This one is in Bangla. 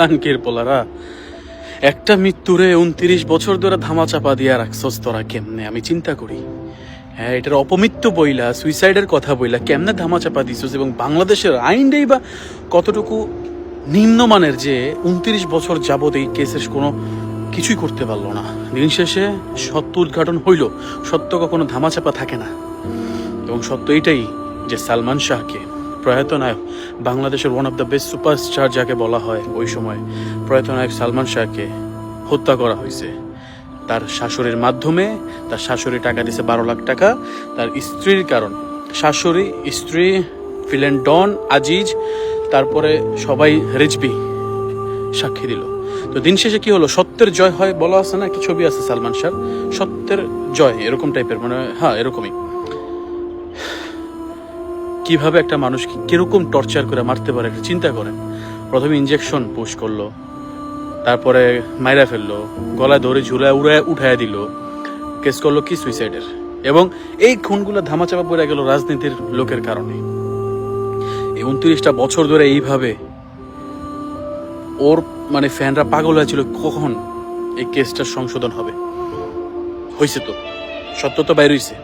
আনকির পোলারা, একটা মৃত্যুরে 29 বছর ধরে ধামাচাপা দিয়া রাখছস তোরা কেমনে? আমি চিন্তা করি, হ্যাঁ, এটার অপমৃত্যু বইলা, সুইসাইডের কথা বইলা কেমনে ধামাচাপা দিছস? এবং বাংলাদেশের আইনটাই বা কতটুকু নিম্নমানের যে 29 বছর যাবত এই কেসের কোনো কিছুই করতে পারলো না। দিন শেষে সত্য উদ্ঘাটন হইল। সত্য কখনো ধামাচাপা থাকে না, এবং সত্য এইটাই যে সালমান শাহকে, প্রয়াত নায়ক, বাংলাদেশের one of the best superstar যাকে বলা হয়, ওই সময় প্রয়াত নায়ক সালমান শাহকে হত্যা করা হয়েছে তার শাশুড়ির মাধ্যমে। তার শাশুড়ি টাকা দিছে 12 লাখ টাকা তার স্ত্রীর কারণ। শাশুড়ি, স্ত্রী, ফিলেন ডন, আজিজ, তারপরে সবাই রিজবি সাক্ষী দিল। তো দিন শেষে কি হলো? সত্যের জয় হয় বলা আছে না, একটা ছবি আছে সালমান শাহ, সত্যের জয়, এরকম টাইপের, মানে হ্যাঁ এরকমই। কিভাবে একটা মানুষকে কিরকম টর্চার করে মারতে পারে একটা চিন্তা করেন। প্রথমে ইনজেকশন পুশ করলো, তারপরে মাইরা ফেললো, গলায় ধরে ঝুলায় উঠায় দিল, কেস করলো কি সুইসাইডের। এবং এই খুনগুলো ধামাচাপা পড়ে গেল রাজনীতির লোকের কারণে। এই 29টা বছর ধরে এইভাবে ওর মানে ফ্যানরা পাগল হয়েছিল কখন এই কেসটার সংশোধন হবে। হয়েছে তো, সত্য তো বাইর হয়েছে।